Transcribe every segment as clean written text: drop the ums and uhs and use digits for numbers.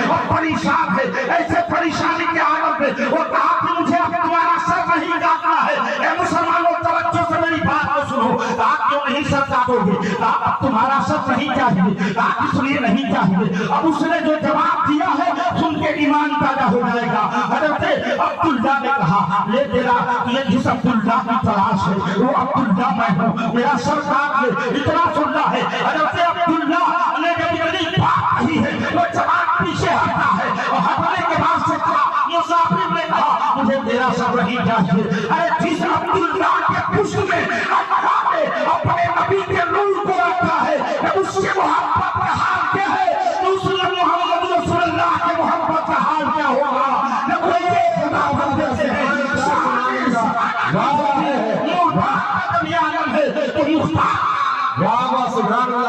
और परेशान है। ऐसे परेशानी के आलम में वो कहा कि मुझे अब तुम्हारा सर नहीं काटना है। ए मुसलमानों, तवज्जो से मेरी बात को सुनो। कहा क्यों नहीं सर काटोगे? कहा अब तुम्हारा सर नहीं चाहिए। कहा इसलिए नहीं चाहिए। अब उसने जो जवाब दिया है सुन के ईमान ताजा हो जाएगा। हजरत अब्दुल्ला ने कहा ले तेरा तुझे जिस अब्दुल्ला की तलाश है वो अब्दुल्ला मैं हूँ, मेरा सर काट ले, इतना सुनना है। हजरत अब्दुल्ला ने जब इतनी बात की है वो जवान पीछे हटता है और हटने के बाद से कहा मुसाफिर ने कहा मुझे तेरा सर नहीं चाहिए। अरे जिस अब्दुल्ला के पुष्ट में अल्लाह ने अपने नबी के रूह को रखा है उसके मोहब्बत का हाल क्या है? दूसरे मोहम्मद रसूलुल्लाह के मोहब्बत का हाल क्या होगा? न कोई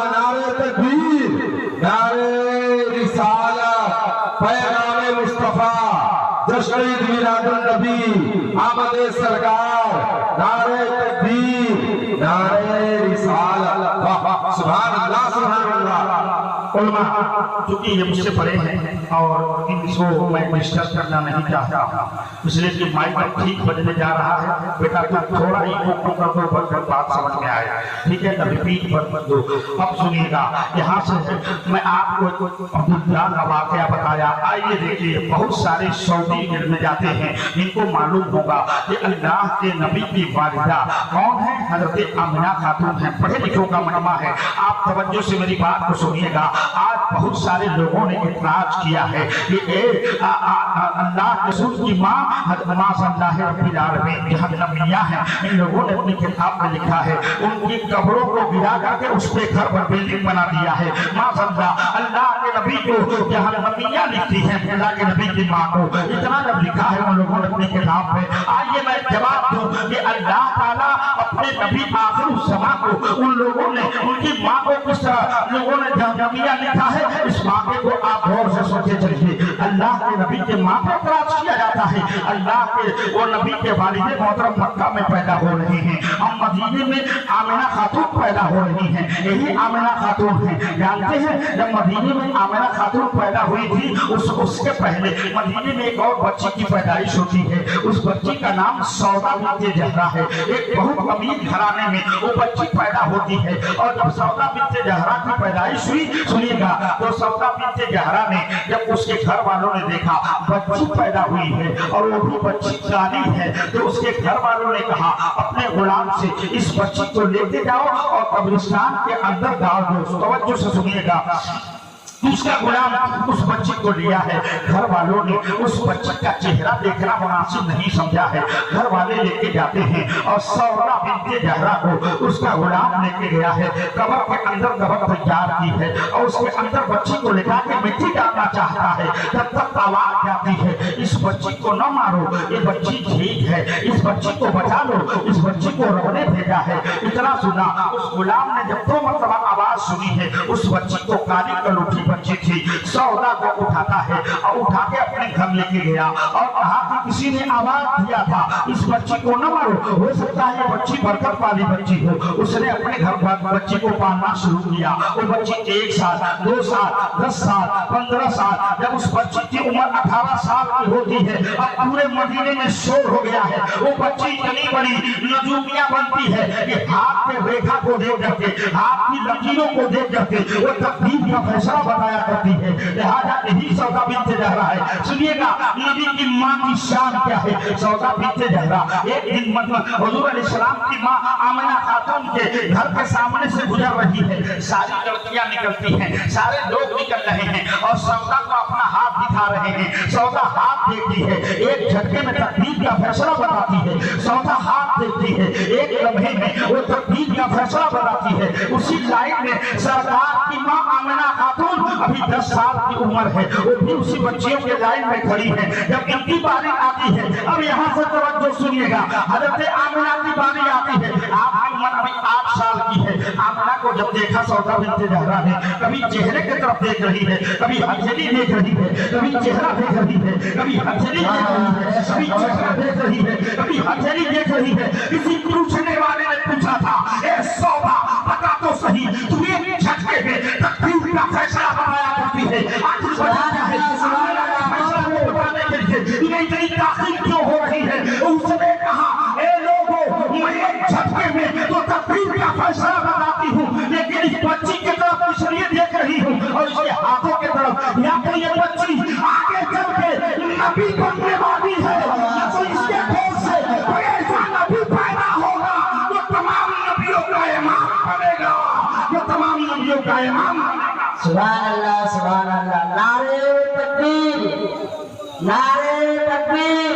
नारे तकबीर, नारे रिसालत, पैगाम मुस्तफा, जश्न मिलादुन नबी, आमद सरकार, नारे तकबीर, नारे रिसालत। सुभान अल्लाह, सुभान अल्लाह। उलमा चूंकि ये मुझसे बड़े हैं और इनको मैं डिस्टर्ब करना नहीं चाहता, इसलिए कि माइक ठीक बजने जा रहा है। बेटा तुम थोड़ा ही कर दो, बात समझ में आए, ठीक है? कभी पीठ पर दो। अब सुनिएगा, यहाँ से मैं आपको अब्दुल्ला का वाकया बताया। आइए देखिए, बहुत सारे सऊदी में जाते हैं, इनको मालूम होगा कि अल्लाह के नबी की वालिदा कौन है? हजरत आमिना खातून है। पढ़े लिखों का मजमा है। आप तवज्जो से मेरी बात को सुनिएगा। आज बहुत सारे लोगों ने इतराज किया है कि अल्लाह के रसूल की माँ नबिया है। इन लोगों ने अपनी किताब में लिखा है उनकी कब्रों को गिरा करके उस पे घर पर बिल्डिंग बना दिया है। अल्लाह के नबी को जहाँ नबिया लिखती है, अल्लाह के नबी की माँ को इतना जब लिखा है उन लोगों ने अपनी किताब में। आइए मैं जवाब दूं कि अल्लाह ताला अपने नबी आखिर समा को उन लोगों ने उनकी माँ को किस तरह लोगों ने नबिया लिखा है, इस वाक़े को आप गौर से सोचे चलिए। अल्लाह के नबी के माँ पे इतराज किया जाता है। अल्लाह के वो नबी के वालिदे मोहतरम मक्का में पैदा हो रहे हैं, हम मदीने में आमिना खातून पैदा हो रही हैं। यही आमिना खातून है। जानते हैं जब मदीने में आमिना खातून पैदा हुई थी उसके पहले मदीने में एक और बच्ची की पैदाइश होती है। उस बच्ची का नाम सौदा बिन्ते जहरा है। एक बहुत अमीर घराने में वो बच्ची पैदा होती है और जब सौदा बिन्ते जहरा की पैदाइश हुई, सुनिएगा, तो सौदा बिन्ते जहरा ने जब उसके घर वालों ने देखा बच्ची पैदा हुई है और वो भी बच्ची काली है, तो उसके घर वालों ने कहा अपने गुलाम से इस बच्ची को लेके जाओ और कब्रिस्तान के अंदर डाल दो। तवज्जो से सुनिएगा, दूसरा गुलाम उस बच्ची को लिया है। घर वालों ने उस बच्ची का चेहरा देखना मुनासिब नहीं समझा है। घर वाले लेके जाते हैं और सौदा बिन्ते जहरा को उसका गुलाम लेके गया है। कब्र के अंदर कब्र तैयार की है और उसके अंदर बच्ची को लेकर के मिट्टी डालना चाहता है। तब तक आवाज जाती है इस बच्ची को न मारो, ये बच्ची ठीक है, इस बच्ची को बचा लो, इस बच्ची को रब ने भेजा है। इतना सुना, उस गुलाम ने जब 2 मरतबा आवाज सुनी है, उस बच्ची को काली कलूठी बच्ची थी, सौदा को उठाता है और उठा के अपने घर लेके गया और कहा कि किसी ने आवाज दिया था इस बच्ची को न मारो, हो सकता है ये बच्ची बरकत वाली बच्ची हो। उसने अपने घर पर बच्ची को पालना शुरू किया। वो बच्ची 1 साल, 2 साल, 10 साल, 15 साल, जब उस बच्ची की उम्र 18 साल की होती है, अब पूरे मदीने में शोर हो गया है। वो बच्ची इतनी बड़ी नजूमिया बनती है कि हाथ के रेखा को देख करके, हाथ की लकीरों को देख करके वो तकदीर का फैसला बताया करती है। लिहाजा यही सौदा बिन्ते जहरा है। सुनिएगा नबी की माँ की शान क्या है। सौदा बिन्ते जहरा एक दिन मतलब हुजूर अलैहिस्सलाम की माँ आमिना खातून के घर के सामने से गुजर रही है। सारी लड़कियां निकलती हैं, सारे लोग निकल रहे हैं और सौदा को अपना हाथ दिखा रहे हैं। सौदा हाथ देखती है, एक झटके में तकदीर का फैसला बताती है। सौदा हाथ देखती है, एक लम्हे में वो तकदीर का फैसला बताती है। उसी लाइन में सरकार की माँ आमिना खातून अभी 10 साल की उम्र है, वो भी उसी बच्चियों के लाइन में खड़ी है। जब इनकी बारी आती है, अब यहाँ से तवज्जो सुनिएगा, हजरत आमिना की बारी आती है। आपकी उम्र अभी 8 साल की है। आमिना को जब देखा सौदा बिन्ते जहरा ने, कभी चेहरे की तरफ देख रही है, कभी हथेली देख रही है, कभी चेहरा देख रही है, कभी हथेली देख रही है, कभी चेहरा देख रही है, कभी हथेली देख रही है। किसी पूछने वाले ने पूछा था, ए सौदा बता तो सही, तू एक झटके में तकदीर का फैसला बनाया करती है, कुछ बताना है बताने के लिए ये इतनी ताकीद क्यों हो रही है। उसने कहा ए लोगों मैं एक झटके में तो तकदीर का फैसला बताती हूँ, लेकिन इस बच्ची की तरफ इसलिए देख रही हूँ और इसके हाथों की तरफ, या तो ये बच्ची आगे चल के नबी बनने वाली है या तो इसके कोख से कोई ऐसा नबी पैदा होगा जो तमाम नबियों का इमाम बनेगा, जो तमाम नबियों का इमाम बनेगा। सुभान अल्लाह सुभान अल्लाह। नारे तकबीर नारे तकबीर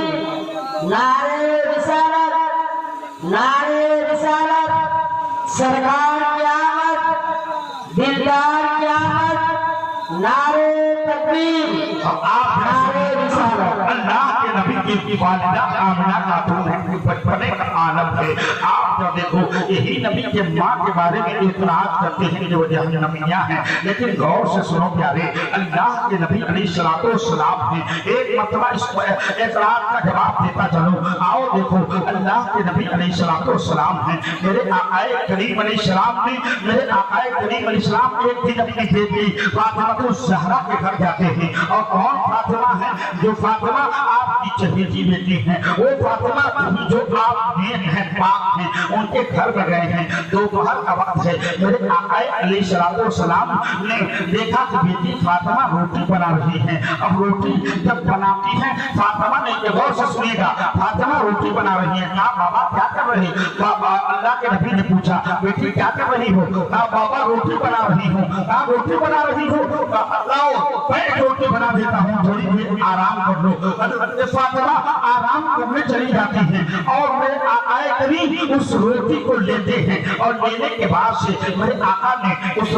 नारे रिसालत नारे रिसालत। सरकार की आमद दिलदार की आमद। नारे तकबीर नारे रिसालत। अल्लाह के नबी की वालिदा आमिना खातून है, बचपने का आलम है। आप जब देखो यही नबी के माँ के बारे में इतराज करते हैं जो जहन्नमियाँ हैं, लेकिन गौर से सुनो प्यारे, अल्लाह के नबी अलैहिस्सलाम ने एक मतलब इस एतराज का जवाब देता चलो। आओ देखो अल्लाह के नबी अलैहिस्सलाम हैं, मेरे आकाए करीम अलैहिस्सलाम ने, मेरे आकाए करीम अलैहिस्सलाम एक दिन अपनी बेटी फातिमा ज़हरा के घर जाते हैं। और कौन फातिमा है? जो फातिमा आपकी चहेती बेटी है, वो फातिमा जो आप नेक हैं, पाक हैं, उनके घर में गए हैं। दोपहर का वक्त है, मेरे आकाए अलैहिस्सलाम ने देखा कि बेटी फातिमा रोटी बना रही है। अब रोटी जब बनाती है फातिमा ने, गौर से सुनिएगा, फातिमा रोटी बना रही है। कहा बाबा क्या कर रही? अल्लाह के नबी ने पूछा बेटी क्या कर रही हो? कहा बाबा रोटी बना रही हूँ। कहा रोटी बना रही हो? लाओ मैं रोटी बना देता हूँ, थोड़ी देर आराम कर लो। फातिमा आराम करने चली जाती है और मेरे आकाए करीम उस रोटी को लेते हैं और लेने के बाद से मेरे आका ने उस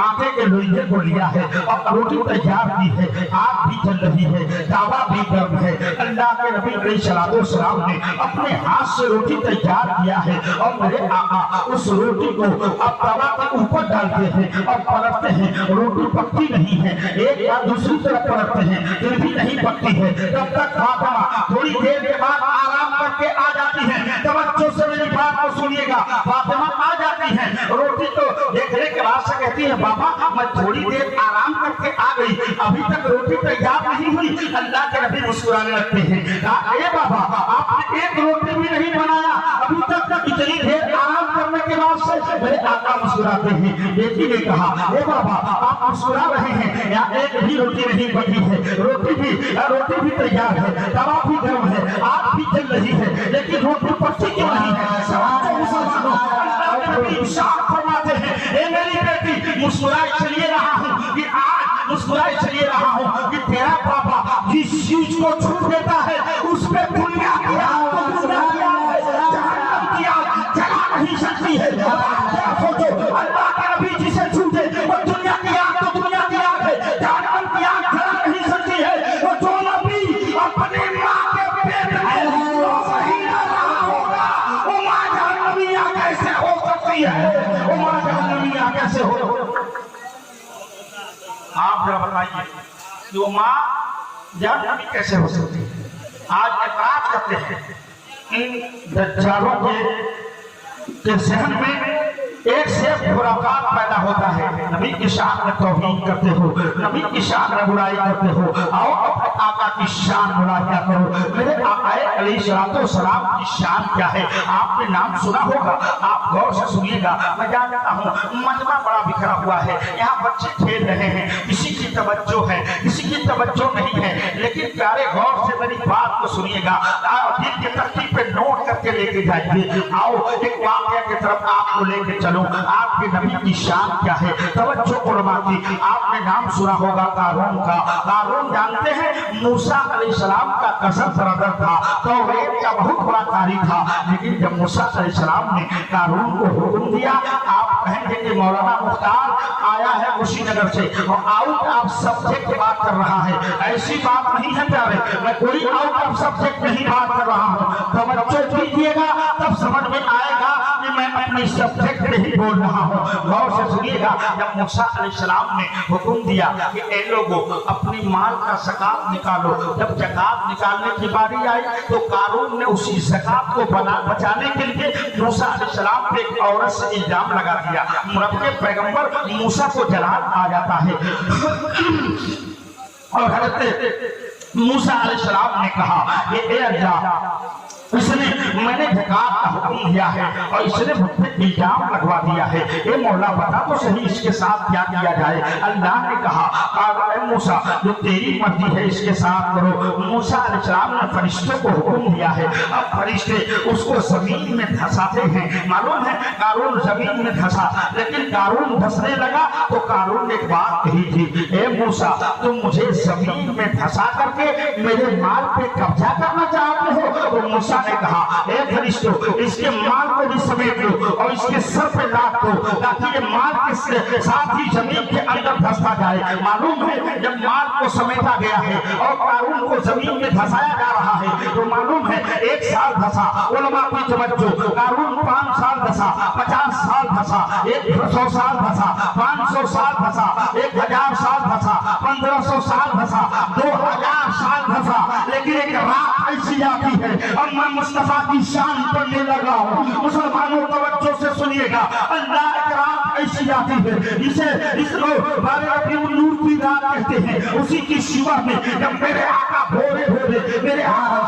आटे के लोहे को लिया है और रोटी तैयार की है। आग भी जल रही है, तावा भी गर्म है। अल्लाह के नबी अलैहिस्सलाम ने अपने हाथ से रोटी तैयार किया है और मेरे आका उस रोटी को अब तवा के ऊपर डालते हैं और पलटते हैं। रोटी पकती नहीं है, एक बार दूसरी तरफ पलटते हैं, फिर भी नहीं पकती है। तब तक फातिमा थोड़ी देर के बाद आराम करके आ जाती है। तवज्जो से मेरी बात को सुनिएगा, फातिमा आ जाती है, रोटी तो देखने के बाद से कहती है बाबा मैं थोड़ी देर आराम करके आ गई, अभी तक रोटी तैयार नहीं हुई। अल्लाह के नबी मुस्कुराने लगते हैं। कहा ए बाबा आपने एक रोटी भी नहीं बनाया, अभी तक इतनी देर आराम करने के बाद से? मेरे आका मुस्कुराते हैं। बेटी ने कहा ए बाबा आप मुस्कुरा रहे हैं, या एक भी रोटी नहीं बची है, रोटी भी तैयार है, तवा भी गर्म है, आग भी जल रही है, लेकिन रोटी पकती क्यों नहीं है? फरमाते हैं ए मेरी बेटी मुस्कुराए चलिए रहा हूँ कि आज मुस्कुराए चलिए रहा हूँ कि तेरा पापा जिस चीज को छू देता है उस पे दुनिया की आग जला नहीं सकती है। क्या सोचो अल्लाह का नबी जिसे छू दे वो दुनिया की आग तो दुनिया की आग है, जहन्नम की आग जला नहीं सकती है। वो जो नबी अपनी माँ के पेट में सही ना रहा होगा वो माँ जहन्नमिया कैसे हो सकती है? वो माँ जहन्नमिया कैसे हो? आप जरा बताइए कि वो माँ जहन्नमी कैसे हो सकती है? आज एतराज करते हैं इन दज्जालों के जहन में एक से खुराफात पैदा होता है। नबी की शान में तौहीन करते हो, नबी की शान में बुराई करते हो, आओ अपने आका की शान बुराइयां करो। मेरे आकाए अलैहिस्सलाम की शान क्या है आपने नाम सुना होगा, आप गौर से सुनिएगा। मैं जानता हूँ मजमा बड़ा बिखरा हुआ है, यहाँ बच्चे खेल रहे हैं, किसी की तवज्जो है किसी की तवज्जो नहीं है, लेकिन प्यारे गौर से मेरी बात को सुनिएगा, दिल के तख्ती पे नोट करके लेके जाइए। आओ एक वाक़या की तरफ आपको लेके चलो। आपके नबी की शान क्या है? तवज्जो उलमा की। आपने नाम सुना होगा कारून का। कारून जानते हैं मूसा अलैहिस्सलाम का कज़न ब्रदर था, तौरात का बहुत बड़ा कारी था, लेकिन जब मूसा अलैहिस्सलाम ने कारून को हुक्म दिया, आप कहेंगे कि मौलाना मुख्तार आया है कुशीनगर से और आउट ऑफ सब्जेक्ट बात कर रहा है। ऐसी बात नहीं है प्यारे, मैं कोई आउट ऑफ सब्जेक्ट नहीं बात कर रहा हूँ। तवज्जो कीजिएगा तब समझ में आएगा कि मैं अपने सब्जेक्ट नहीं बोल रहा हूँ। गौर से सुनिएगा, जब मूसा अलैहिस्सलाम ने हुक्म दिया कि ए लोगों अपनी माल का ज़कात निकालो, जब ज़कात निकालने की बारी आई तो कारून ने उसी ज़कात को बचाने के लिए मूसा अलैहिस्सलाम पे एक औरत से इल्जाम लगा दिया। रब के पैगंबर मूसा को जलाल आ जाता है। और हज़रत मूसा अलैहिस्सलाम ने कहा कि ए अल्लाह, इसने मैंने ज़कात का हुक्म दिया है और इसने मुझ पे इल्जाम लगवा दिया है, ए मौला बता तो सही इसके साथ क्या किया जाए। अल्लाह ने कहा ए मूसा, जो तेरी मर्जी है इसके साथ करो। मूसा अलैहिस्सलाम ने फरिश्तों को हुक्म दिया है। अब फरिश्ते उसको जमीन में धंसाते हैं। मालूम है कारून जमीन में धंसा, लेकिन कारून धंसने लगा तो कारून ने एक बात कही थी, ए मूसा तुम मुझे जमीन में धंसा करके मेरे माल पे कब्जा करना चाहते हो। तो मूसा ने कहा ए फरिश्तों, इसके माल को भी समेट लो और इसके सर पे लाद दो ताकि ये माल के साथ ही जमीन के अंदर धंसता जाए। मालूम है जब माल को समेटा गया है और कारून को जमीन में धंसाया जा रहा है तो मालूम है 1 साल धंसा, उलमा की तवज्जो, कारून 5 साल धंसा, 50 साल धंसा, 100 साल धंसा, 500 साल धंसा, 1000 साल धंसा, 1500 साल धंसा, 2000 साल धंसा, लेकिन एक रात ऐसी आती है और मैं मुस्तफा की शान पढ़ने लगा हूँ। मुसलमानों तवज्जो से सुनिएगा, अल्लाह एक रात ऐसी आती है जिसे बारे रबीउल नूर की रात कहते हैं। उसी की शिवा में जब मेरे आका भोरे भोरे मेरे आका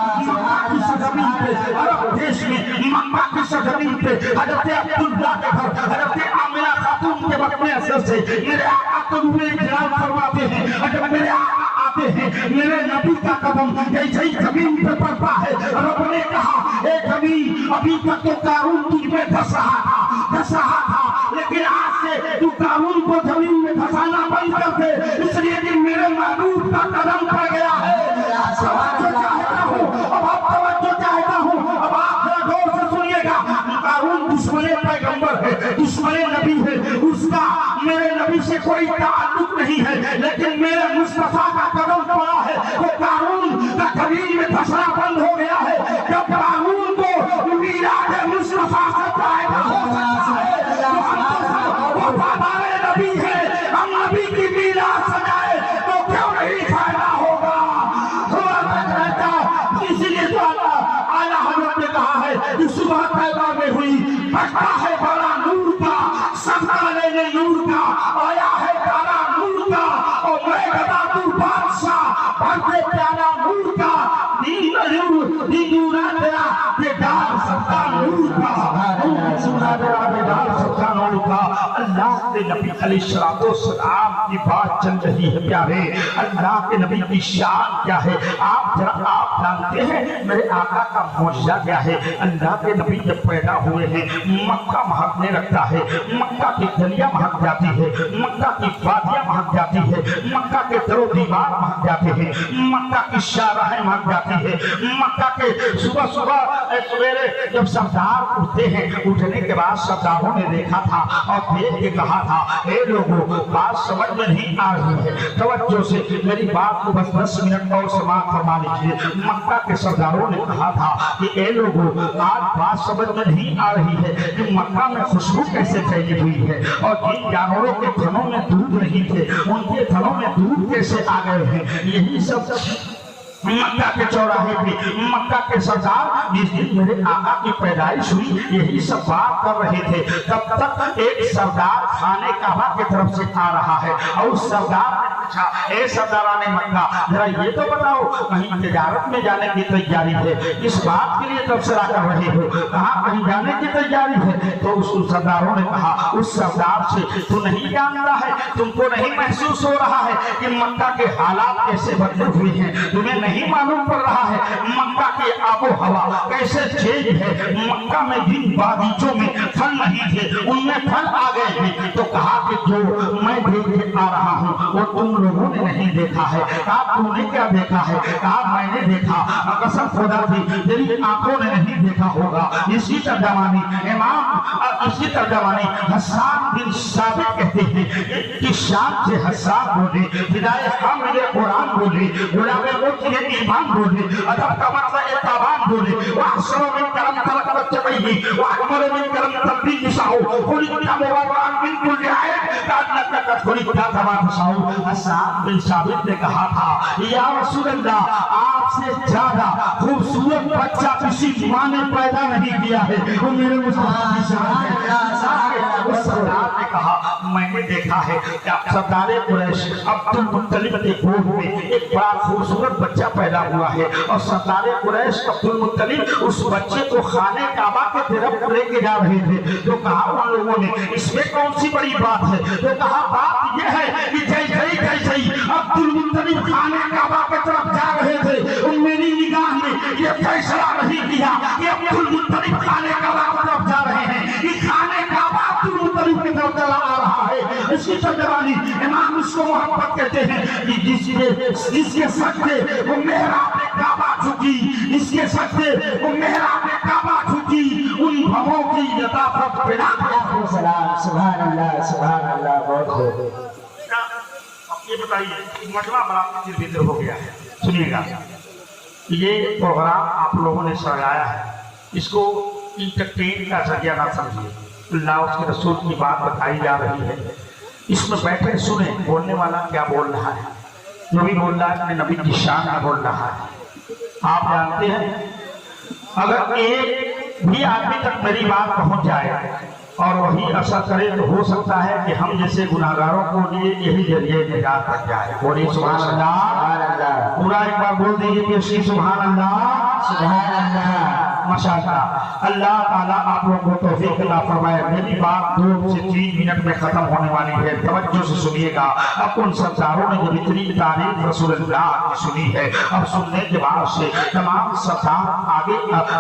की सरजमीन पे, अरब देश में मक्का की सरजमीन पे, हजरत अब्दुल्लाह के घर हजरत आमिना खातून के वक्त में असर से मेरे आका को इजलाल फरमाते हैं। और जब मेरे आका आते हैं मेरे नबी का कदम ऐसे ही जमीन पे पड़ता है। रब ने कहा ए जमीन, अभी तक तो कारून तुझ में धंस रहा था, लेकिन आज से तू कारून को जमीन में धंसाना बंद कर दे, इसलिए कि मेरे महबूब का कदम पड़ गया है। अब आप तवज्जो चाहता हूँ, अब आप जरा गौर से सुनिएगा। कारून दुश्मने पैगंबर है, दुश्मने नबी है, उसका मेरे नबी से कोई ताल्लुक नहीं है, लेकिन मेरे मुस्तफा का कदम पड़ा है तो कारून का जमीन में धंसना बंद हो गया है। जब कारून को मीराज मुस्तफा से फायदा होता है तो वफादार नबी है, हम नबी की मीराज सजाए तो क्यों नहीं फायदा होगा। इसीलिए तो आला हजरत ने कहा है कि सुबह पैदा में हुई बचता है बड़ा नूर का, सबका लेने नूर का, आया है काला नूर का, और मैं गदा तू बादशाह बढ़ते प्यारा नूर का, दीन नूरा तेरा बेदार सबका नूर का, सुना तेरा बेदार सबका नूर का। अल्लाह के नबी अलैहिस्सलाम की बात चल रही है प्यारे। अल्लाह के नबी की शान क्या है आप जानते हैं। मेरे आका का मौजज़ा क्या है। अल्लाह के नबी जब पैदा हुए हैं मक्का महकने लगता है, मक्का की गलियां महक जाती है, मक्का की वादियां महक जाती है, मक्का के दरो दीवार महक जाते हैं, मक्का की शाहराहें महक जाती है। मक्का के सुबह सुबह सवेरे जब सरदार उठते हैं, उठने के बाद सरदारों ने देखा था और देख के कहा था ए लोगों बात समझ में नहीं आ रही है, तवज्जो से मेरी बात को बस 10 मिनट और समाप्त फरमा लीजिए। मक्का के सरदारों ने कहा था कि ए लोगों आज बात समझ में नहीं आ रही है कि मक्का में खुशबू कैसे फैली हुई है और जिन जानवरों के थनों में दूध नहीं थे उनके थनों में दूध कैसे आ गए हैं। यही सब मक्का के चौराहे पे मक्का के सरदार जिस दिन मेरे आका की पैदाइश हुई यही सब बात कर रहे थे। तब तक एक सरदार खाने काबा की तरफ से आ रहा है और उस सरदार ने पूछा ए सरदाराने मक्का जरा ये तो बताओ कहीं तिजारत में जाने की तैयारी है, इस बात के लिए तबसरा कर रहे हो, कहाँ कहीं जाने की तैयारी है। तो उस सरदारों ने कहा उस सरदार से तू नहीं जानता है, तुमको नहीं महसूस हो रहा है कि मक्का के हालात कैसे बदले हुए हैं, तुम्हें नहीं मालूम पड़ रहा है मक्का की आबो हवा कैसे चेंज है। मक्का में जिन बागीचों में फल नहीं थे उनमें फल आ गए हैं। तो कहा कि जो मैं देख के आ रहा हूँ वो तुम लोगों ने नहीं देखा है। कहा तुमने क्या देखा है। कहा मैंने देखा, कसम खुदा की तेरी आंखों ने नहीं देखा होगा। इसी तर्जमानी हस्सान बिन साबित कहते हैं कि शाम से हस्सान बोले, हिदायत हम मिले कुरान बोले, गुलाबे वो ईमान बोले, अदब का मतलब इत्ताबान बोले, वहसरो में करम तलक बच्चबई, वहमर में करम तब्बी निसाओ, खुली का मुबारकान बिल्कुल जाए, कादलत का खुली का तमाम निसाओ। हस्सान बिन साबित ने कहा था या रसूल अल्लाह आपसे ज्यादा खूबसूरत बच्चा किसी माँ ने पैदा नहीं किया है, वो मेरे मुस्तफा की शान है। उस सरदार ने कहा मैंने देखा है कि सरदार कुरैश अब्दुल मुत्तलिब के गोद में एक बड़ा खूबसूरत बच्चा पैदा हुआ है और सरदार कुरैश अब्दुल मुत्तलिब उस बच्चे को खाने काबा के तरफ लेके जा रहे थे। तो कहा उन लोगों ने इसमें कौन सी बड़ी बात है? तो कहा बात यह है कि जैसे ही अब्दुल मुत्तलिब खाने काबा के तरफ जा रहे थे मेरी निगाह में ये फैसला नहीं किया कि अब्दुल मुत्तलिब खाने काबा की तरफ जा रहे हैं, कि खाने काबा अब्दुल मुत्तलिब की तरफ चला आ रहा है। इसकी जवानी इमाम उसको मोहब्बत कहते हैं कि जिसके सजदे वो मेहराब काबा झुकी, इसके सजदे वो मेहराब काबा झुकी, उन भवों की लताफत बिना सुभान अल्लाह बहुत खूब। ये बताइए मजमा बड़ा चिर हो गया है। सुनिएगा, ये प्रोग्राम आप लोगों ने सजाया है, इसको इंटरटेन का जरिया ना समझिए। अल्लाह उसके रसूल की बात बताई जा रही है, इसमें बैठे सुने बोलने वाला क्या बोल रहा है, जो भी बोल रहा है अपने नबी की शान में बोल रहा है। आप जानते हैं अगर एक भी आदमी तक मेरी बात पहुंच जाए और वही असर करे तो हो सकता है कि हम जैसे गुनाहगारों को लिए यही जरिए निजात बन जाए। बोलिए सुभान अल्लाह। पूरा एक बार बोल दीजिए कि सुभान अल्लाह सुभान अल्लाह। माशाअल्लाह। अल्लाह ताला आप लोगों को तौफीक अता फरमाए। मेरी बात 2 से 3 मिनट में खत्म होने वाली है, तवज्जो से सुनिएगा। अब उन सरदारों ने जब इतनी तारीफ रसूलुल्लाह की सुनी है, अब सुनने के बाद से तमाम सरदार आगे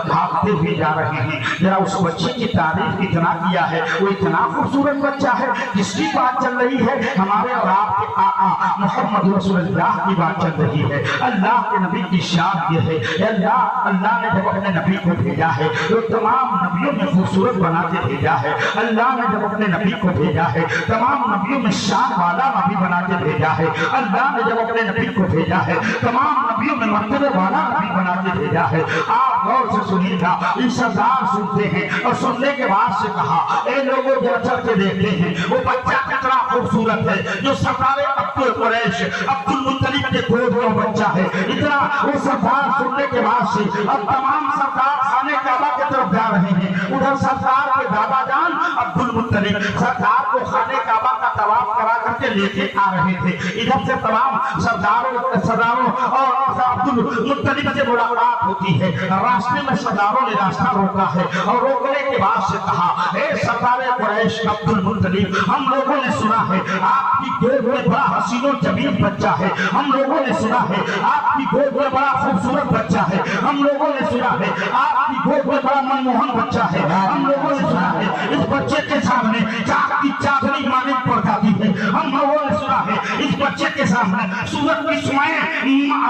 भागते हुए जा रहे हैं। जरा उस बच्चे की तारीफ इतना किया है, वो इतना खूबसूरत बच्चा है जिसकी बात चल रही है हमारे और आपके आका मोहम्मद रसूलुल्लाह की बात चल रही है। अल्लाह के नबी की शान ये है। अल्लाह ने जब अपने नबी को भेजा है तो तमाम नबियों में खूबसूरत बना के भेजा है। अल्लाह ने जब अपने नबी को भेजा है तमाम नबियों में शान वाला नबी बना के भेजा है। अल्लाह ने जब अपने नबी को भेजा है तमाम नबियों में मर्तबे वाला नबी बना के भेजा है। आप गौर से सुनिएगा, ये सरदार सुनते हैं और सुनने के बाद से कहा ए लोगों जरा चल के देखते हैं वो बच्चा कितना खूबसूरत है जो सरदार अब्दुल कुरैश अब्दुल मुत्तलिब के गोद में बच्चा है। इतना वो सरदार सुनने के बाद से अब तमाम सरदार खाने काबा की तरफ जा रहे हैं। उधर सरदार के दादा जान अब्दुल मुत्तलिब सरदार को खाने काबा का तवाफ करा करके लेके आ रहे थे। इधर से तमाम सरदारों और अब्दुल मुत्तलिब से मुलाकात होती है। रास्ते में सरदारों ने रास्ता रोका है और रोकने के बाद से कहा ए सरदार कुरैश अब्दुल मुत्तलिब, हम लोगों ने सुना है आपकी गोद में बड़ा हसीनो जमीन बच्चा है। हम लोगों ने सुना है आपकी गोद में बड़ा खूबसूरत बच्चा है। हम लोगों ने सुना है आपकी गोद में बड़ा मनमोहन बच्चा है। हम लोगों ने सुना है इस बच्चे के सामने चाक की चादरी माने पड़ जाती है। हम लोगों ने सुना है इस बच्चे के सामने सूरज की सुमाएं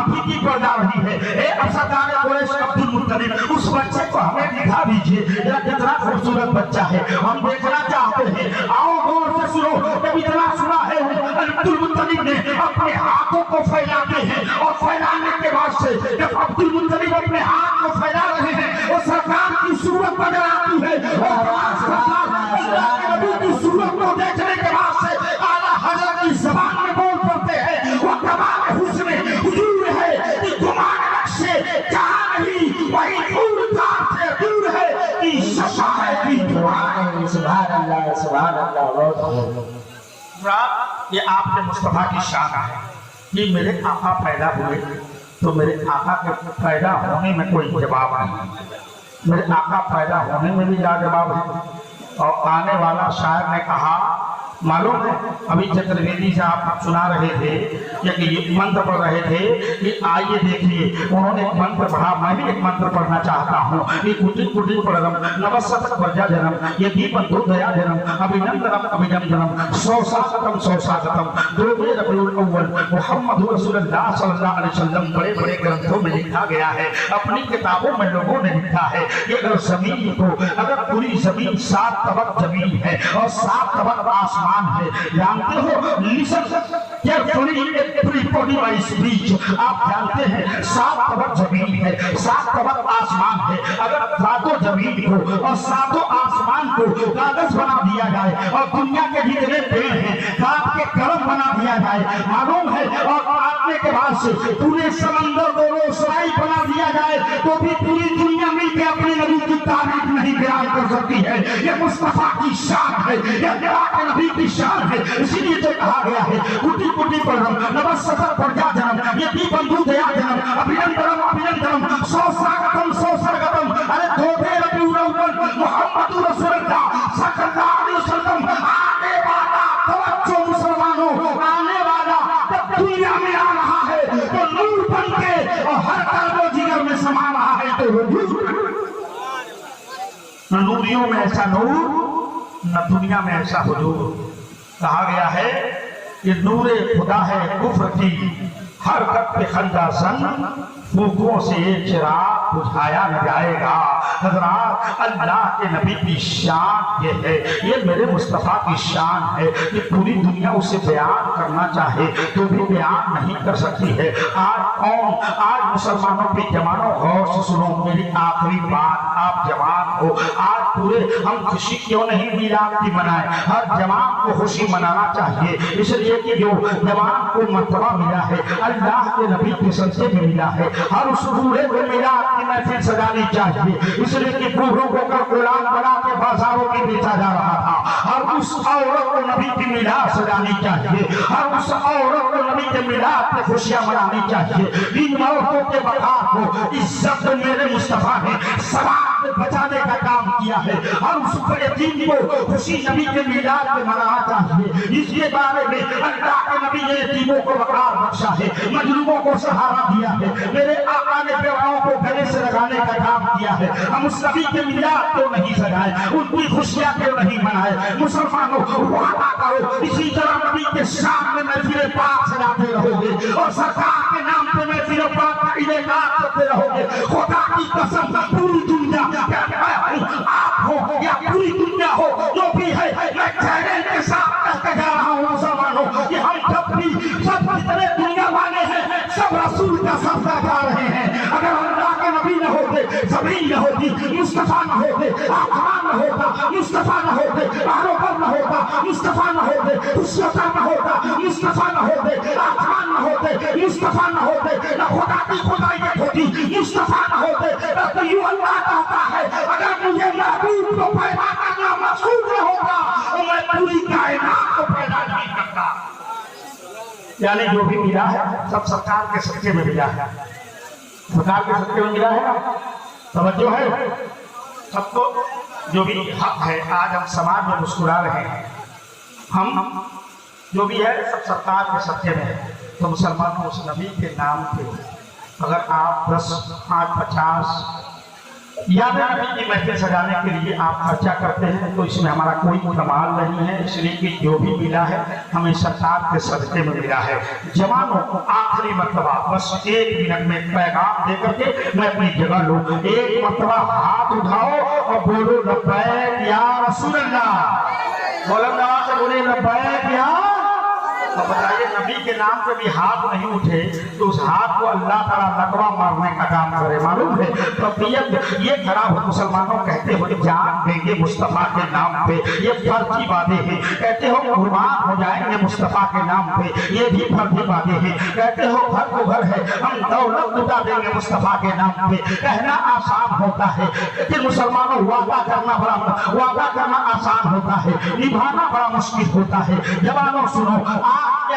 अभी पड़ जा रही है। ए सरदार कुरैश अब्दुल मुत्तलिब, उस बच्चे को हमें दिखा दीजिए कितना खूबसूरत बच्चा है, हम देखना चाहते हैं। आओ गौर से सुनो, जब इतना सुना है अब्दुल मुत्तलिब ने अपने हाथों को फैलाते हैं और फैलाने के बाद से जब अब्दुल मुत्तलिब अपने हाथ को फैला रहे हैं वो सरकार की सूरत नजर आती है और नबी की सूरत को देखने के बाद से आला हजरत की ज़बान में बोल पड़ते हैं वो कमाल हुस्न हुजूर है कि गुमान नक्शे जहां नहीं वही दूर है कि शफाअत की दुआ है। सुभान अल्लाह बहुत। ये आपके मुस्तफा की शान है कि मेरे आका पैदा हुए तो मेरे आका के पैदा होने में कोई जवाब नहीं, मेरे आका पैदा होने में भी लाजवाब है। और आने वाला शायर ने कहा मालूम है, अभी चतुर्वेदी से आप सुना रहे थे कि ये मंत्र पढ़ रहे थे कि आइए देखिए उन्होंने एक मंत्र पढ़ा, मैं भी एक मंत्र पढ़ना चाहता हूँ। ये कुटी कुटी पढ़म नवसत प्रजा जन्म ये दीपंतु दया जन्म अभिनंदनम अभिनंदनम सौसागतम दोगे रबीउल अव्वल मुहम्मद रसूलुल्लाह सल्लल्लाहु अलैहि वसल्लम। बड़े बड़े ग्रंथों में लिखा गया है, अपनी किताबों में लोगों ने लिखा है कि अगर जमीन को अगर पूरी जमीन 7 तबक जमीन है और 7 तबक आसमान है, जानते हो listen carefully everybody my speech. आप जानते हैं 7 तबक जमीन है 7 तबक आसमान है। अगर 7 जमीन को और 7 आसमान को कागज बना दिया जाए और दुनिया के जितने पेड़ हैं काट के कलम बना दिया जाए मालूम है, और काटने के बाद से पूरे समंदर को रोशनाई बना दिया जाए तो भी पूरी दुनिया मिलकर अपने नबी की तारीफ नहीं बयान نہیں کر سکتی ہے. یہ مصطفیٰ کی شان ہے, یہ اللہ کے نبی کی شان ہے. اسی لیے تو کہا گیا ہے کوٹی کوٹی پرم نمسکار پرجا جنم یہ بندو دیا جنم ابھینندرم ابھینندرم سوسراگتم سوسرگتم. ارے دھوبے ربیع الاول محمد رسول اللہ صلی اللہ علیہ وسلم آنے والا, توجہ مسلمانوں, آنے والا جب دنیا میں آ رہا ہے تو نور بن کے اور ہر قلب و جگر میں سما رہا ہے. تو وجود نہ نوریوں میں ایسا نور نہ دنیا میں ایسا حضور. کہا گیا ہے کہ نور خدا ہے کفر کی ہر خط پہ خندہ زن پھوکوں سے یہ چراغ بجھایا نہ جائے گا. حضرات اللہ کے نبی کی شان یہ ہے, یہ میرے مصطفیٰ کی شان ہے کہ پوری دنیا اسے بیان کرنا چاہے تو بھی بیان نہیں کر سکتی ہے. آج مسلمانوں کے جوانوں غور سے سنو میری آخری بات. آپ جوان ہو, آج پورے ہم خوشی کیوں نہیں میلاد کی منائیں. ہر جوان کو خوشی منانا چاہیے اس لیے کہ جو جوان کو مرتبہ ملا ہے اللہ کے نبی کے صدقے میں ملا ہے. ہر اس بوڑھے کو میلاد کی محفل سجانی چاہیے اس لیے کہ بوڑھوں کو کر غلام بنا کے بازاروں میں بیچا جا رہا تھا. ہر اس عورت کو نبی کی میلاد سجانی چاہیے, ہر اس عورت کو نبی کے میلاد کی خوشیاں منانی چاہیے. ان عورتوں کے بقا کو عزت میرے مصطفیٰ نے سماج میں بچانے کا کام کیا ہے. ہر اس یتیم کو خوشی نبی کے میلاد میں منانا چاہیے. اس کے بارے میں اللہ کے نبی نے یتیموں کو وقار بخشا ہے, مظلوموں کو سہارا دیا ہے. میرے آقا نے بیواؤں کو گلے سے لگانے کا کام کیا ہے. ہم اس نبی کے میلاد کیوں نہیں سجائے, ان کی خوشیاں کیوں نہیں منائے. مسلمانوں وعدہ کرو اسی طرح نبی کے شام میں محفل پاک سجاتے رہو گے اور سرکار کے نام پہ محفل پاک کا انعقاد کرتے رہو گے. خدا کی قسم پوری دنیا آپ ہو یا پوری دنیا ہو جو بھی ہے میں چیلنج کے ساتھ کہتے جا رہا ہوں مسلمانوں کہ ہم جب بھی سب جتنے دنیا والے ہیں سب رسول کا صدقہ کھا رہے ہیں. اگر اللہ کے نبی نہ ہوتے, زمین نہ ہوتی, مصطفیٰ نہ ہوتے, آسمان نہ ہوتا, مصطفیٰ نہ ہوتے, باروبر نہ ہوتا, مصطفیٰ نہ ہوتے, خوشیتا نہ ہوتا, مصطفیٰ نہ ہوتے, آسمان نہ ہوتے, مصطفیٰ نہ ہوتے, نہ خدا کی خدائیت ہوتی, مصطفیٰ نہ ہوتے. تو یوں اللہ کہتا ہے اگر مجھے محبوب کو پیدا کرنا مقصود نہ ہوتا تو میں پوری کائنات کو پیدا نہیں کرتا. یعنی جو بھی ملا ہے سب سرکار کے صدقے میں ملا ہے, سرکار کے صدقے میں ملا ہے نا. توجہ ہے سب کو جو بھی حق ہے. آج ہم سماج میں مسکرا رہے ہیں, ہم جو بھی ہے سب سرکار کے صدقے میں ہے. تو مسلمانوں اس نبی کے نام پہ اگر آپ 10, 5, 50 یا نبی کی محفل سجانے کے لیے آپ خرچہ کرتے ہیں تو اس میں ہمارا کوئی کمال نہیں ہے. اس لیے کہ جو بھی ملا ہے ہمیں سرکار کے صدقے میں ملا ہے. جوانوں کو آخری مرتبہ بس 1 منٹ میں پیغام دے کر کے میں اپنی جگہ لوں. ایک مرتبہ ہاتھ اٹھاؤ اور بولو لبیک یا رسول اللہ. بلند آواز سے بولے لبیک یا. تو بتائیے نبی کے نام پہ بھی ہاتھ نہیں اٹھے تو اس ہاتھ کو اللہ تعالیٰ لقوہ مارنے کا کام کرے. معلوم ہے طبیعت یہ خراب ہو. مسلمانوں کہتے ہو جان دیں گے مصطفیٰ کے نام پہ, یہ فرضی وعدے ہیں. کہتے ہو قربان ہو جائیں گے مصطفیٰ کے نام پہ, یہ بھی فرضی وعدے ہیں. کہتے ہو گھر کو گھر ہے ہم دولت لٹا دیں گے مصطفیٰ کے نام پہ. کہنا آسان ہوتا ہے لیکن مسلمانوں وعدہ کرنا آسان ہوتا ہے, نبھانا بڑا مشکل ہوتا ہے. جوانوں سنو,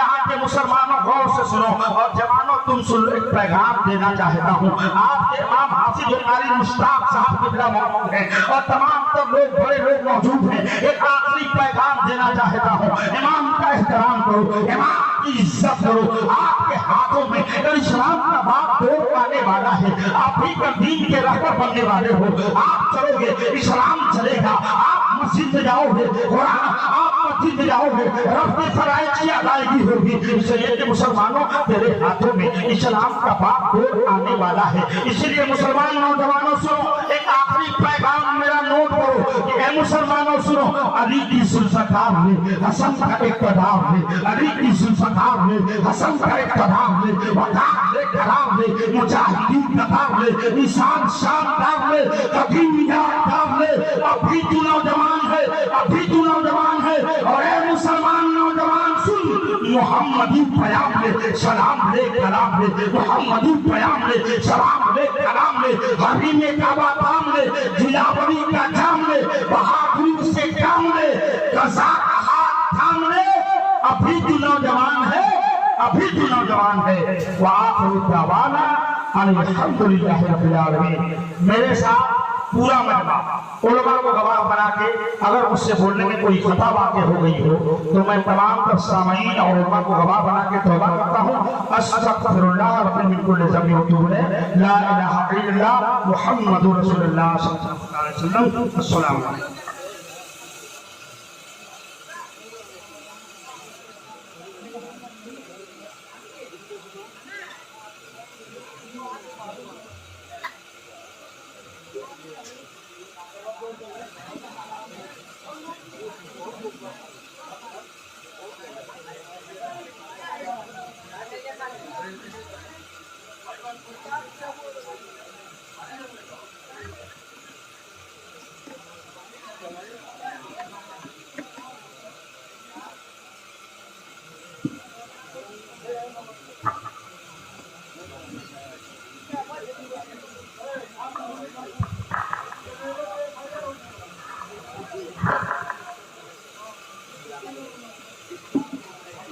آپ کے مسلمانوں غور سے سنو, اور جوانوں تم سن ایک پیغام دینا چاہتا ہوں. آپ کے امام حافظ القاری مشتاق صاحب قبلہ موجود ہیں اور تمام تر لوگ بڑے لوگ موجود ہیں. ایک آخری پیغام دینا چاہتا ہوں. امام کا احترام کرو, امام کی عزت کرو. آپ کے ہاتھوں میں اسلام کا باپ دور آنے والا ہے, آپ ہی کا دین کے رہبر بننے والے ہو. آپ چلو گے اسلام چلے گا. آپ مسجد میں جاؤ گے, آپ مسجد میں جاؤ گے, رب کے فرائض کی ادائیگی ہوگی. اس لیے کہ مسلمانوں تیرے ہاتھوں میں اسلام کا باپ دور آنے والا ہے. اس لیے مسلمان نوجوانوں سنو, ایک آخری پیغام میرا نوٹ کرو کہ اے مسلمانوں سنو, علی کی ذوالفقار نے حسن کا اقتدار نے, علی کی ذوالفقار نے حسن کا اقتدار نے, وقار نے قرار نے, مجاہدین قطار نے, نشان شاندار نے, قدیم یادگار نے. ابھی تو نوجوان ہے, ابھی تو نوجوان ہے, اور اے مسلمان نوجوان سن, محمدی پیام لے سلام لے کلام لے محمدی پیام لے سلام لے کلام لے حریم کعبہ تام لے دلاوری کا جام لے بہادری سے کام لے قضا کا ہاتھ تھام لے ابھی تو نوجوان ہے ابھی تو نوجوان ہے وآخر دعوانا ان الحمدللہ رب العالمین میرے ساتھ پورا مجمع علماء کو گواہ بنا کے اگر مجھ سے بولنے میں کوئی خطا واقع ہو گئی ہو تو میں تمام تر سامعین اور علماء کو گواہ بنا کے توبہ کرتا ہوں استغفر اللہ رب من کل ذنب واتوب الیہ لا الہ الا اللہ محمد رسول اللہ صلی اللہ علیہ وسلم السلام علیکم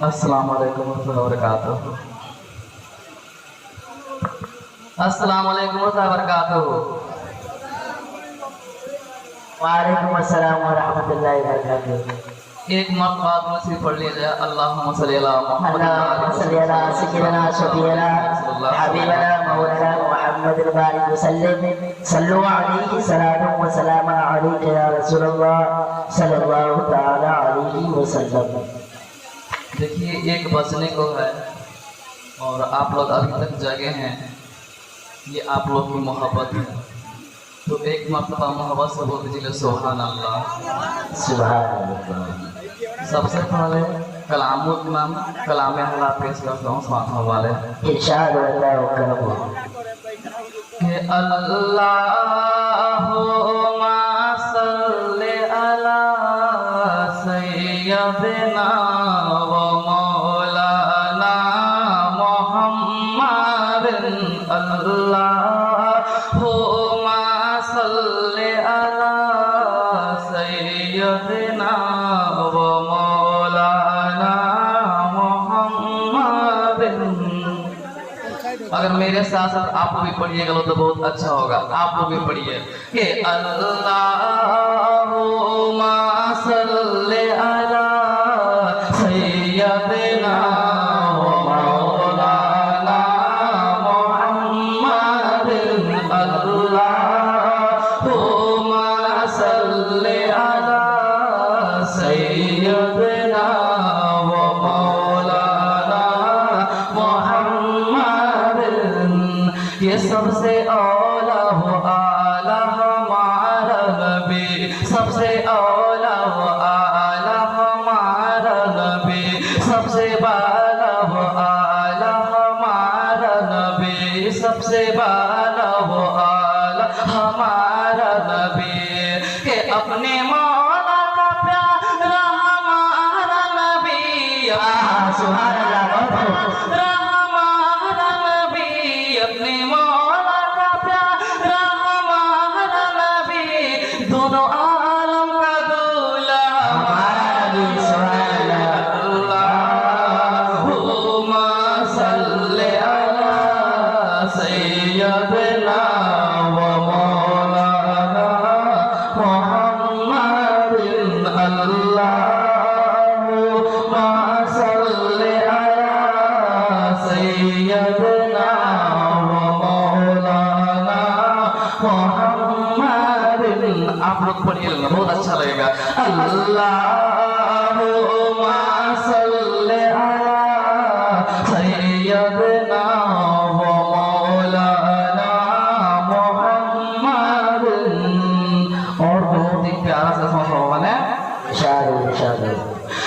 السلام علیکم ورحمۃ اللہ وبرکاتہ السلام علیکم ورحمۃ اللہ وبرکاتہ وعلیکم السلام ورحمۃ اللہ وبرکاتہ ایک مرتبہ دوسری پڑھ لیجیے اللہم صلی علی محمد اللهم صل على سيدنا شفيعنا حبيبنا مولانا محمد البارك وسلم صلوا عليه صلاة وسلام عليك يا رسول الله صلى الله تعالى عليه وسلم دیکھیے ایک بچنے کو ہے اور آپ لوگ ابھی تک جگہ ہیں یہ آپ لوگ کی محبت ہے تو ایک مرتبہ محبت سے بول دیجیے سبحان اللہ سبحان اللہ سب سے پہلے کلام الامام کلام حالات پیش کرتا ہوں سماعت حوالے ارشاد اللہ وکرم کہ اللہم صلی علی سیدنا و مولانا محمد اللہم صلی علی سیدنا و مولانا محمد اگر میرے ساتھ ساتھ آپ بھی پڑھیے گا تو بہت اچھا ہوگا آپ بھی پڑھیے کہ اللہم صلی علی سیدنا و مولانا محمد اللہم صلی علی سیدنا و مولانا محمد یہ سب سے اولا و اعلی ہمارا نبی سب سے اولا و اعلی ہمارا نبی سب سے بالا و اعلی ہمارا نبی سب سے بالا و اعلی ہمارا نبی کہ اپنے مولا کا پیارا ہمارا نبی سبحان اللہ ہمارا نبی اپنے مولا کا پیارا ہمارا نبی دونوں عالم کا دولا ہمارا نبی سبحان اللہم صلی علی سیدنا و مولانا محمد اللہم صلی علی سیدنا و مولانا محمد آپ لوگ پڑھیے گا بہت اچھا لگے گا اللہم صلی علی سیدنا و مولانا محمد اور بہت ہی پیارا سا سمجھ ہے ارشاد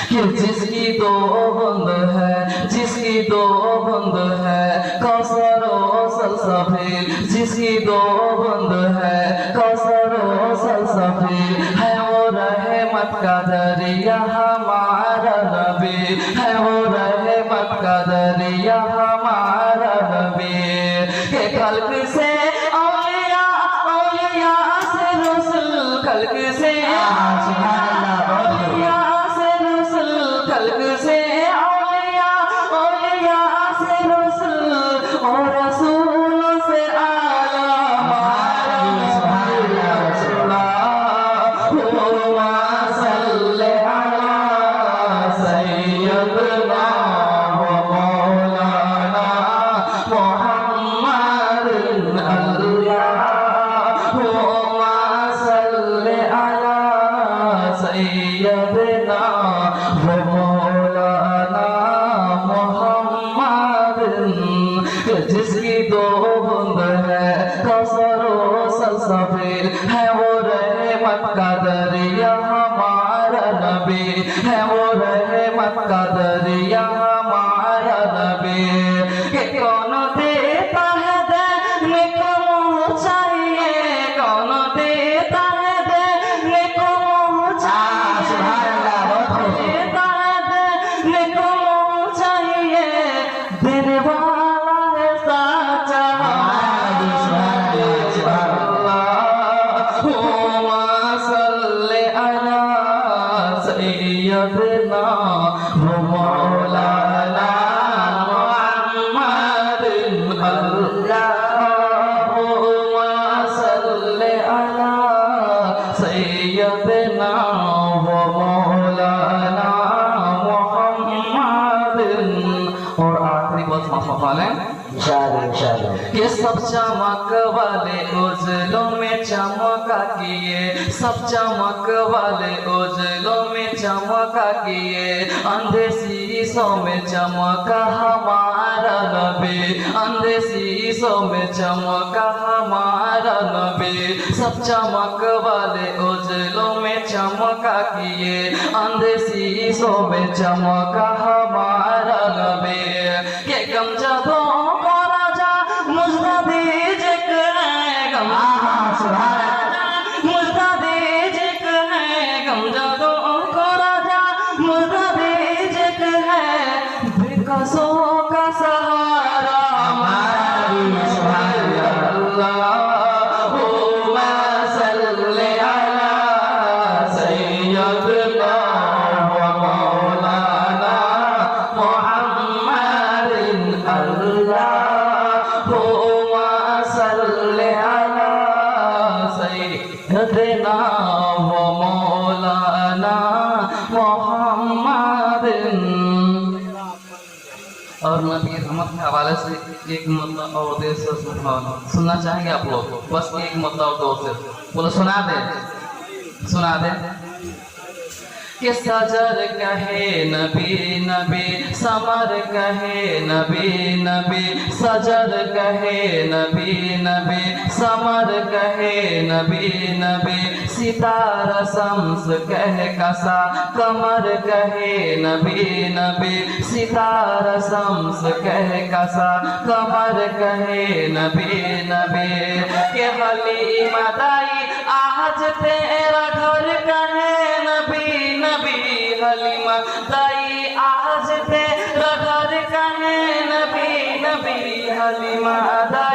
کہ جس کی دو بند ہے جس کی دو بند ہے کوثر و سلسبیل جس کی دو بند ہے کوثر و سلسبیل ہے وہ رحمت کا دریا ہمارا نبی ہے وہ رحمت नबी के खल्क से औलिया औलिया से रसूल खल्क से औलिया से रसूल खल्क से औलिया औलिया से रसूल और रसूल से आला जिसकी दो बूंद है कौसर और सल्सफील है वो रहमत का दरिया हमारा नबी है वो रहमत का दरिया हमारा नबी कि कौन देता है देने को चाहिए कौन देता है देने को चाहिए देता है देने को चाहिए देने वाला है साचा सैयदना मौलाना मुहम्मदिन अल्लाहुम्मा सल्ली अला सैयदना व मौलाना मुहम्मदिन। और आखिरी बात माफ लें ये सब चमक वाले उजलों में चमका किए सब चमक वाले उजलों में चमका किए अंधे शीशों में चमका हमारा नबी अंधे शीशों में चमका हमारा नबी सब चमक वाले उजलों में चमका किए अंधे शीशों में चमका हमारा नबी के गम जदों मुझदा दीजिक है गम मुझदा दीजिक है गम जदों को राजा मुझदा दीजिक है विकासों का सहारा अल्लाहुम्मा सल्ली अला सय्यदना व मौलाना मुहम्मदिन अल्लाह सैयदना व मौलाना मुहम्मदिन। और नबी रहमत के हवाले से एक मतलब और देश सुनना चाहेंगे आप लोग बस एक मतलब दो से बोलो सुना दे कि सजर कहे नबी नबी समर कहे नबी नबी सजर कहे नबी नबी समर कहे नबी नबी सितारा शम्स कहे कसा कमर कहे नबी नबी सितारा शम्स कहे कसा कमर कहे नबी नबी के हलीमा दाई आज तेरा घर कहे नबी नबी हलीमा दाई आज तेरा घर कहे नबी नबी हलीमा दाई